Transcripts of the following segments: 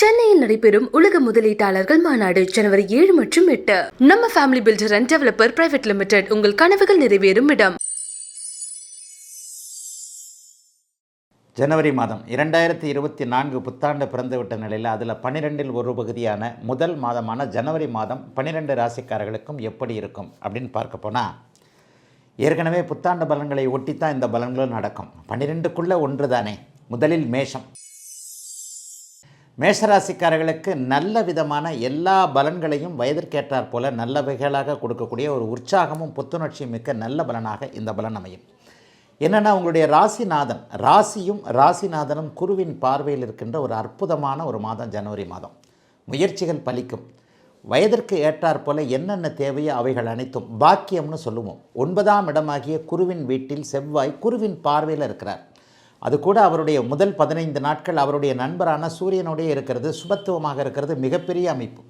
சென்னையில் நடைபெறும் உலக முதலீட்டாளர்கள் மாநாடு ஜனவரி 7 மற்றும் 8. நம்ம family filter and developer private limited உங்கள் கனவுகள் நிறைவேறும் இடம். ஜனவரி மாதம் 2024 புத்தாண்டு பிறந்துவிட்ட நிலையில் அதில் 12இல் ஒரு பகுதியான முதல் மாதமான ஜனவரி மாதம் 12 ராசிக்காரர்களுக்கும் எப்படி இருக்கும் அப்படின்னு பார்க்க போனால், ஏற்கனவே புத்தாண்டு பலன்களை ஒட்டித்தான் இந்த பலன்களும் நடக்கும். 12க்குள்ளே ஒன்று தானே. முதலில் மேஷம். மேஷராசிக்காரர்களுக்கு நல்ல விதமான எல்லா பலன்களையும் வயதிற்கேற்றார் போல நல்லவைகளாக கொடுக்கக்கூடிய ஒரு உற்சாகமும் புத்துணர்ச்சியும் மிக்க நல்ல பலனாக இந்த பலன் அமையும். என்னென்னா, உங்களுடைய ராசியும் ராசிநாதனும் குருவின் பார்வையில் இருக்கின்ற ஒரு அற்புதமான ஒரு மாதம் ஜனவரி மாதம். முயற்சிகள் பலிக்கும். வயதிற்கு ஏற்றார் போல என்னென்ன தேவையோ அவைகள் அனைத்தும் பாக்கியம்னு சொல்லுவோம். 9ஆம் இடமாகிய குருவின் வீட்டில் செவ்வாய் குருவின் பார்வையில் இருக்கிறார். அது கூட அவருடைய முதல் 15 நாட்கள் அவருடைய நண்பரான சூரியனோடய இருக்கிறது, சுபத்துவமாக இருக்கிறது. மிகப்பெரிய அமைப்பு.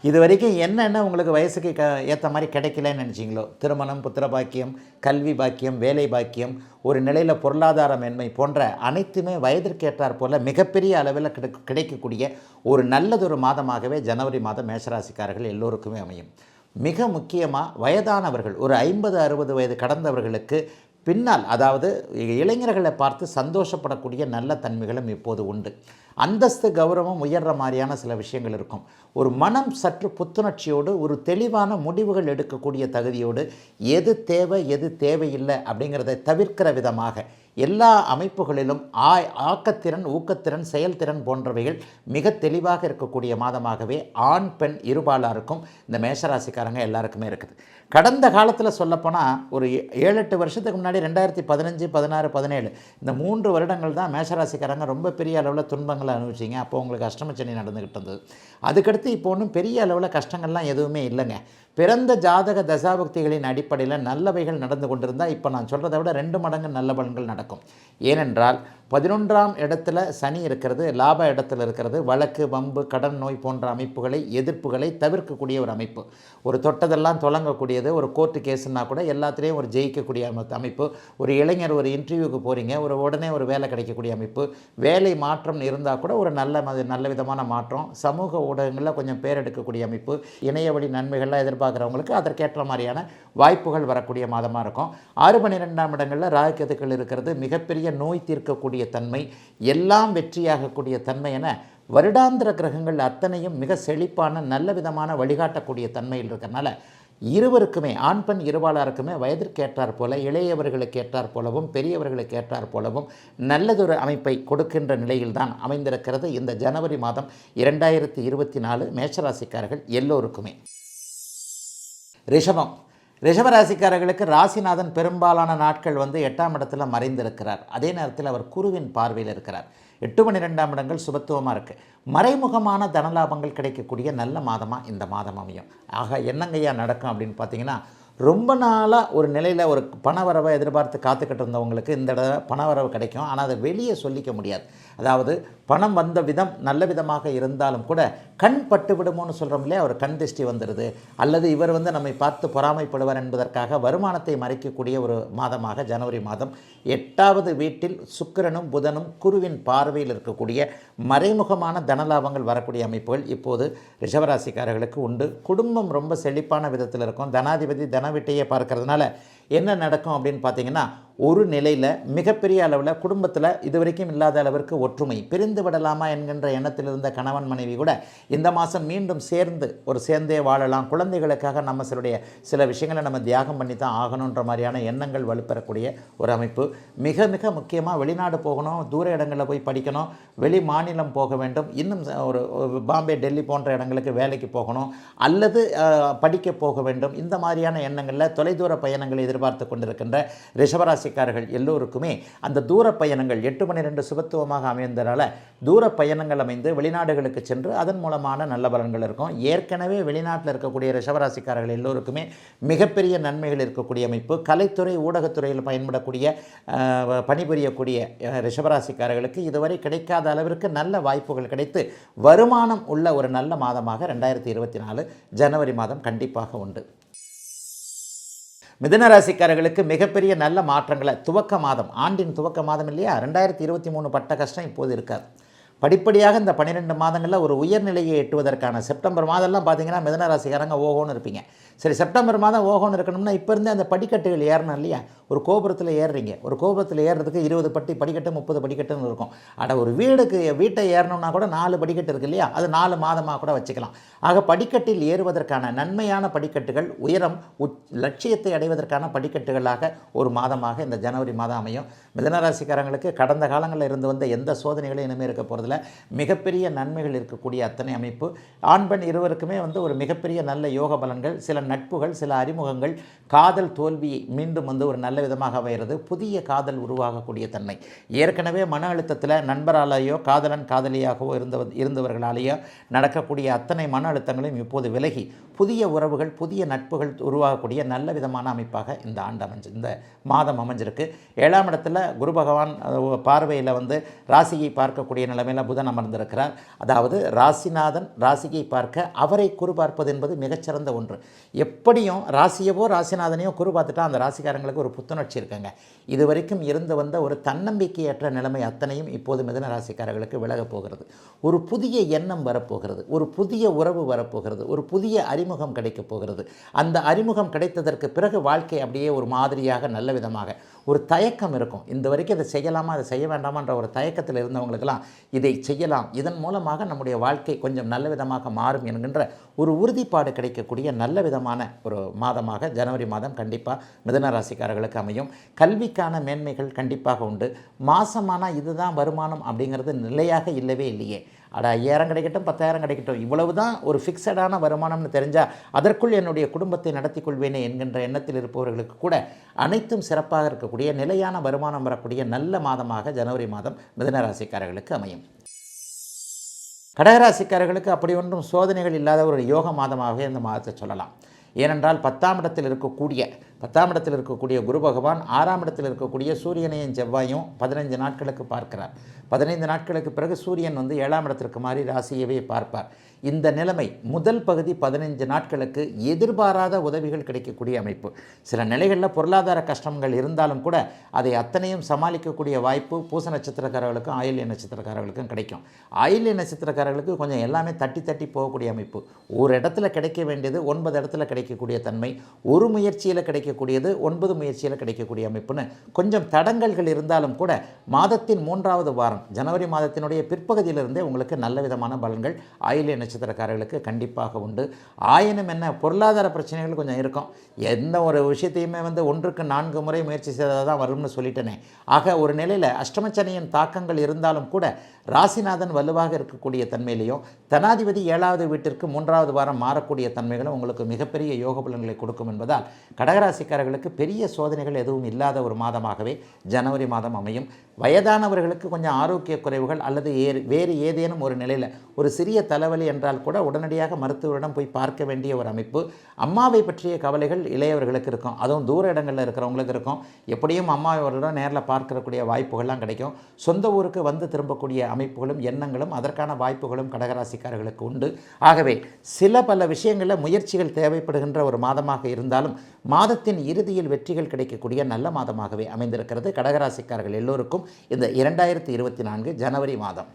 இது வரைக்கும் என்னென்ன உங்களுக்கு வயசுக்கு ஏற்ற மாதிரி கிடைக்கலன்னு நினச்சிங்களோ, திருமணம், புத்திர பாக்கியம், கல்வி பாக்கியம், வேலை பாக்கியம், ஒரு நிலையில் பொருளாதார மேன்மை போன்ற அனைத்துமே வயதிற்கேற்றார் போல் மிகப்பெரிய அளவில் கிடைக்கக்கூடிய ஒரு நல்லதொரு மாதமாகவே ஜனவரி மாதம் மேஷராசிக்காரர்கள் எல்லோருக்குமே அமையும். மிக முக்கியமாக வயதானவர்கள், ஒரு 50-60 வயது கடந்தவர்களுக்கு பின்னால், அதாவது இளைஞர்களை பார்த்து சந்தோஷப்படக்கூடிய நல்ல தன்மைகளும் இப்போது உண்டு. அந்தஸ்து கௌரவம் உயர்ற மாதிரியான சில விஷயங்கள் இருக்கும். ஒரு மனம் சற்று புத்துணர்ச்சியோடு, ஒரு தெளிவான முடிவுகள் எடுக்கக்கூடிய தகுதியோடு, எது தேவை எது தேவையில்லை அப்படிங்கிறத தவிர்க்கிற விதமாக எல்லா அமைப்புகளிலும் ஆக்கத்திறன், ஊக்கத்திறன், செயல்திறன் போன்றவைகள் மிக தெளிவாக இருக்கக்கூடிய மாதமாகவே ஆண் பெண் இருபாலாருக்கும் இந்த மேஷராசிக்காரங்க எல்லாருக்குமே இருக்குது. கடந்த காலத்தில் சொல்லப்போனால் ஒரு 7-8 வருஷத்துக்கு முன்னாடி 2015, 16, 17 இந்த 3 வருடங்கள் தான் மேஷராசிக்காரங்க ரொம்ப பெரிய அளவில் துன்பங்களை அனுபவிச்சிங்க. அப்போ உங்களுக்கு அஷ்டமச்சனி நடந்துக்கிட்டு இருந்தது. அதுக்கடுத்து இப்போ ஒன்றும் பெரிய அளவில் கஷ்டங்கள்லாம் எதுவுமே இல்லைங்க. பிறந்த ஜாதக தசாபக்திகளின் அடிப்படையில் நல்லவைகள் நடந்து கொண்டிருந்தால் இப்போ நான் சொல்கிறத விட 2 மடங்கு நல்ல பலன்கள் நடக்கும். ஏனென்றால் 11ஆம் இடத்துல சனி இருக்கிறது, லாப இடத்துல இருக்கிறது. வழக்கு, வம்பு, கடன், நோய் போன்ற அமைப்புகளை, எதிர்ப்புகளை தவிர்க்கக்கூடிய ஒரு அமைப்பு. ஒரு தொட்டதெல்லாம் தொடங்கக்கூடியது. ஒரு கோர்ட்டு கேஸுன்னா கூட எல்லாத்துலேயும் ஒரு ஜெயிக்கக்கூடிய அமைப்பு. ஒரு இளைஞர் ஒரு இன்டர்வியூக்கு போகிறீங்க, உடனே ஒரு வேலை கிடைக்கக்கூடிய அமைப்பு. வேலை மாற்றம் இருந்தால் கூட ஒரு நல்ல விதமான மாற்றம். சமூக ஊடகங்களில் கொஞ்சம் பேர் எடுக்கக்கூடிய அமைப்பு. இணைய வழி நன்மைகள்லாம் எதிர்பார்க்குறவங்களுக்கு அதற்கேற்ற மாதிரியான வாய்ப்புகள் வரக்கூடிய மாதமாக இருக்கும். 6-12ஆம் இடங்களில் ராகுகேதுக்கள் இருக்கிறது. மிகப்பெரிய நோய் தீர்க்கக்கூடிய தன்மை, எல்லாம் வெற்றியாகக்கூடிய தன்மை என வருடாந்திர கிரகங்கள் அத்தனையும் மிக செழிப்பான நல்ல விதமான வழிகாட்டக்கூடிய தன்மையில் இருக்கிறனால இருவருக்குமே, ஆண் பெண் இருபாலாருக்குமே வயதிற்கேற்றார் போல, இளையவர்களுக்கு ஏற்றார் போலவும் பெரியவர்களுக்கு ஏற்றார் போலவும் நல்லதொரு அமைப்பை கொடுக்கின்ற நிலையில்தான் அமைந்திருக்கிறது இந்த ஜனவரி மாதம் 2024 மேஷராசிக்காரர்கள் எல்லோருக்குமே. ரிஷபராசிக்காரர்களுக்கு ராசிநாதன் பெரும்பாலான நாட்கள் 8ஆம் இடத்துல மறைந்திருக்கிறார். அதே நேரத்தில் அவர் குருவின் பார்வையில் இருக்கிறார். 8-12ஆம் இடங்கள் சுபத்துவமாக இருக்குது. மறைமுகமான தனலாபங்கள் கிடைக்கக்கூடிய நல்ல மாதமாக இந்த மாதம் அமையும். ஆக என்னங்கய்யா நடக்கும் அப்படின்னு பார்த்தீங்கன்னா, ரொம்ப நாளாக ஒரு நிலையில் ஒரு பணவரவை எதிர்பார்த்து காத்துக்கிட்டு இருந்தவங்களுக்கு இந்த தடவை பணவரவு கிடைக்கும். ஆனால் அதை வெளியே சொல்லிக்க முடியாது. அதாவது பணம் வந்த விதம் நல்ல விதமாக இருந்தாலும் கூட கண் பட்டு விடுமோன்னு சொல்கிறோம் இல்லையா, ஒரு கண் திருஷ்டி வந்துடுது, அல்லது இவர் நம்மை பார்த்து பொறாமைப்படுவார் என்பதற்காக வருமானத்தை மறைக்கக்கூடிய ஒரு மாதமாக ஜனவரி மாதம். 8வது வீட்டில் சுக்கிரனும் புதனும் குருவின் பார்வையில் இருக்கக்கூடிய மறைமுகமான தனலாபங்கள் வரக்கூடிய அமைப்புகள் இப்போது ரிஷபராசிக்காரர்களுக்கு உண்டு. குடும்பம் ரொம்ப செழிப்பான விதத்தில் இருக்கும். தனாதிபதி தனவீட்டையே பார்க்கறதுனால என்ன நடக்கும் அப்படின்னு பார்த்தீங்கன்னா, ஒரு நிலையில் மிகப்பெரிய அளவில் குடும்பத்தில் இதுவரைக்கும் இல்லாத அளவிற்கு ஒற்றுமை. பிரிந்து விடலாமா என்கின்ற எண்ணத்தில் இருந்த கணவன் மனைவி கூட இந்த மாதம் மீண்டும் சேர்ந்தே வாழலாம். குழந்தைகளுக்காக நம்ம சில விஷயங்களை நம்ம தியாகம் பண்ணி தான் ஆகணுன்ற மாதிரியான எண்ணங்கள் வலுப்பெறக்கூடிய ஒரு அமைப்பு. மிக மிக முக்கியமாக வெளிநாடு போகணும், தூர இடங்களில் போய் படிக்கணும், வெளி மாநிலம் போக வேண்டும், இன்னும் ஒரு பாம்பே, டெல்லி போன்ற இடங்களுக்கு வேலைக்கு போகணும், அல்லது படிக்க போக வேண்டும். இந்த மாதிரியான எண்ணங்களில் தொலைதூர பயணங்களை எதிர்பார்த்து கொண்டிருக்கின்ற ரிஷபராசிக்காரர்கள் எல்லோருக்குமே அந்த தூர பயணங்கள் 8-12 சுபத்துவமாக அமைந்ததால் தூர பயணங்கள் அமைந்து வெளிநாடுகளுக்கு சென்று அதன் மூலமான நல்ல பலன்கள் இருக்கும். ஏற்கனவே வெளிநாட்டில் இருக்கக்கூடிய ரிஷபராசிக்காரர்கள் எல்லோருக்குமே மிகப்பெரிய நன்மைகள் இருக்கக்கூடிய அமைப்பு. கலைத்துறை, ஊடகத்துறையில் பணிபுரியக்கூடிய ரிஷபராசிக்காரர்களுக்கு இதுவரை கிடைக்காத அளவிற்கு நல்ல வாய்ப்புகள் கிடைத்து வருமானம் உள்ள ஒரு நல்ல மாதமாக 2024 ஜனவரி மாதம் கண்டிப்பாக உண்டு. மிதுன ராசிக்காரர்களுக்கு மிகப்பெரிய நல்ல மாற்றங்களை ஆண்டின் துவக்க மாதம் இல்லையா, 2023 பட்ட கஷ்டம் இப்போது இருக்காது. படிப்படியாக இந்த 12 மாதங்களில் ஒரு உயர்நிலையை எட்டுவதற்கான செப்டம்பர் மாதம்லாம் பார்த்தீங்கன்னா மிதுன ராசிக்காரங்க ஓஹோன்னு இருப்பீங்க. சரி, செப்டம்பர் மாதம் ஓஹோன்னு இருக்கணும்னா இப்போ இருந்தே அந்த படிக்கட்டுகள் ஏறணும் இல்லையா? ஒரு கோபுரத்தில் ஏறுறீங்க, ஒரு கோபுரத்தில் ஏறுறதுக்கு 20 படிக்கட்டு 30 படிக்கட்டுன்னு இருக்கும். ஒரு வீட்டை ஏறணும்னா கூட 4 படிக்கட்டு இருக்குது இல்லையா? அது 4 மாதமாக கூட வச்சுக்கலாம். ஆக படிக்கட்டில் ஏறுவதற்கான நன்மையான படிக்கட்டுகள், உயரம் லட்சியத்தை அடைவதற்கான படிக்கட்டுகளாக ஒரு மாதமாக இந்த ஜனவரி மாதம் அமையும். மிதுனராசிக்காரங்களுக்கு கடந்த காலங்களில் இருந்து வந்த எந்த சோதனைகளும் இனிமேல் இருக்க போகிறதுல மிகப்பெரிய நன்மைகள் இருக்கக்கூடிய அத்தனை அமைப்பு. ஆண் பெண் இருவருக்குமே ஒரு மிகப்பெரிய நல்ல யோக பலன்கள், சில நட்புகள், சில அறிமுகங்கள், காதல் தோல்வி மீண்டும் ஒரு நல்ல விதமாக அமைகிறது. புதிய காதல் உருவாகக்கூடிய தன்மை. ஏற்கனவே மன அழுத்தத்தில் நண்பராலேயோ காதலன் காதலியாகவோ இருந்தவர்களாலேயோ நடக்கக்கூடிய அத்தனை மன அழுத்தங்களையும் இப்போது விலகி புதிய உறவுகள், புதிய நட்புகள் உருவாகக்கூடிய நல்ல விதமான அமைப்பாக இந்த மாதம் அமைஞ்சிருக்கு. 7ஆம் இடத்துல குரு பகவான் பார்வையில் ராசியை பார்க்கக்கூடிய நிலைமையில் புதன் அமர்ந்திருக்கிறார். அதாவது ராசிநாதன் ராசியை பார்க்க அவரை குரு பார்ப்பது என்பது மிகச்சிறந்த ஒன்று. எப்படியும் ராசியவோ ராசிநாதனையோ குரு பார்த்துட்டா அந்த ராசிக்காரங்களுக்கு ஒரு புத்துணர்ச்சி இருக்குங்க. இதுவரைக்கும் இருந்து வந்த ஒரு தன்னம்பிக்கையற்ற நிலைமை அத்தனையும் இப்போது மிதுன ராசிக்காரர்களுக்கு விலகப் போகிறது. ஒரு புதிய எண்ணம் வரப்போகிறது, ஒரு புதிய உறவு வரப்போகிறது, ஒரு புதிய அறிமுகம் கிடைக்கப் போகிறது. அந்த அறிமுகம் கிடைத்ததற்கு பிறகு வாழ்க்கை அப்படியே ஒரு மாதிரியாக நல்ல விதமாக ஒரு தயக்கம் இருக்கும். இந்த வரைக்கும் இதை செய்யலாமா, அதை செய்ய வேண்டாமான்ற ஒரு தயக்கத்தில் இருந்தவங்களுக்கெல்லாம் இதை செய்யலாம், இதன் மூலமாக நம்முடைய வாழ்க்கை கொஞ்சம் நல்ல விதமாக மாறும் என்கின்ற ஒரு உறுதிப்பாடு கிடைக்கக்கூடிய நல்ல விதமான ஒரு மாதமாக ஜனவரி மாதம் கண்டிப்பாக மிதுன ராசிக்காரர்களுக்கு அமையும். கல்விக்கான மேன்மைகள் கண்டிப்பாக உண்டு. மாதமானால் இதுதான் வருமானம் அப்படிங்கிறது நிலையாக இல்லவே இல்லையே. 5000 கிடைக்கட்டும் 10,000 கிடைக்கட்டும், இவ்வளவு தான் ஒரு ஃபிக்ஸடான வருமானம்னு தெரிஞ்சால் அதற்குள் என்னுடைய குடும்பத்தை நடத்தி கொள்வேனே என்கின்ற எண்ணத்தில் இருப்பவர்களுக்கு கூட அனைத்தும் சிறப்பாக இருக்கக்கூடிய நிலையான வருமானம் வரக்கூடிய நல்ல மாதமாக ஜனவரி மாதம் மிதுன ராசிக்காரர்களுக்கு அமையும். கடகராசிக்காரர்களுக்கு அப்படி ஒன்றும் சோதனைகள் இல்லாத ஒரு யோக மாதமாகவே இந்த மாதத்தை சொல்லலாம். ஏனென்றால் 10ஆம் இடத்தில் இருக்கக்கூடிய குரு பகவான் 6ஆம் இடத்தில் இருக்கக்கூடிய சூரியனையும் செவ்வாயும் 15 நாட்களுக்கு பார்க்கிறார். 15 நாட்களுக்கு பிறகு சூரியன் 7ஆம் இடத்திற்கு மாறி ராசியவே பார்ப்பார். இந்த நிலைமை முதல் பகுதி 15 நாட்களுக்கு எதிர்பாராத உதவிகள் கிடைக்கக்கூடிய அமைப்பு. சில நிலைகளில் பொருளாதார கஷ்டங்கள் இருந்தாலும் கூட அதை அத்தனையும் சமாளிக்கக்கூடிய வாய்ப்பு பூச நட்சத்திரக்காரர்களுக்கும் ஆயில்ய நட்சத்திரக்காரர்களுக்கும் கிடைக்கும். ஆயில்ய நட்சத்திரக்காரர்களுக்கு கொஞ்சம் எல்லாமே தட்டி போகக்கூடிய அமைப்பு. ஒரு இடத்துல கிடைக்க வேண்டியது 9 இடத்துல கிடைக்கக்கூடிய தன்மை, ஒரு முயற்சியில் கிடைக்கக்கூடியது 9 முயற்சியில் கிடைக்கக்கூடிய அமைப்புன்னு கொஞ்சம் தடங்கல்கள் இருந்தாலும் கூட மாதத்தின் 3வது வாரம் ஜனவரி மாதத்தினுடைய பிற்பகுதியிலிருந்தே உங்களுக்கு நல்ல விதமான பலன்கள் ஆயில்ய நட்சத்திரக்காரர்களுக்கு கண்டிப்பாக உண்டு. ஆயினும் என்ன, பொருளாதார பிரச்சனைகள் கொஞ்சம் இருக்கும். எந்த ஒரு விஷயத்தையுமே 1க்கு 4 முறை முயற்சி செய்தால் தான் வரும்னு சொல்லிட்டேனே. ஆக ஒரு நிலையில் அஷ்டமச்சனியின் தாக்கங்கள் இருந்தாலும் கூட ராசிநாதன் வலுவாக இருக்கக்கூடிய தன்மையிலையும் தனாதிபதி 7வது வீட்டிற்கு 3வது வாரம் மாறக்கூடிய தன்மைகளும் உங்களுக்கு மிகப்பெரிய யோக பலன்களை கொடுக்கும் என்பதால் கடகராசிக்காரர்களுக்கு பெரிய சோதனைகள் எதுவும் இல்லாத ஒரு மாதமாகவே ஜனவரி மாதம் அமையும். வயதானவர்களுக்கு கொஞ்சம் ஆரோக்கிய குறைவுகள் அல்லது வேறு ஏதேனும் ஒரு நிலையில் ஒரு சிறிய தலைவலி என்றால் கூட உடனடியாக மருத்துவரிடம் போய் பார்க்க வேண்டிய ஒரு அமைப்பு. அம்மாவை பற்றிய கவலைகள் இளையவர்களுக்கு இருக்கும், அதுவும் தூர இடங்களில் இருக்கிறவங்களுக்கு இருக்கும். எப்படியும் அம்மாவோட நேரில் பார்க்கக்கூடிய வாய்ப்புகள்லாம் கிடைக்கும். சொந்த ஊருக்கு வந்து திரும்பக்கூடிய அமைப்புகளும் எண்ணங்களும் அதற்கான வாய்ப்புகளும் கடகராசிக்காரர்களுக்கு உண்டு. ஆகவே பல விஷயங்களில் முயற்சிகள் தேவைப்படுகின்ற ஒரு மாதமாக இருந்தாலும் மாதத்தின் இறுதியில் வெற்றிகள் கிடைக்கக்கூடிய நல்ல மாதமாகவே அமைந்திருக்கிறது கடகராசிக்காரர்கள் எல்லோருக்கும் இந்த 2024 ஜனவரி மாதம்.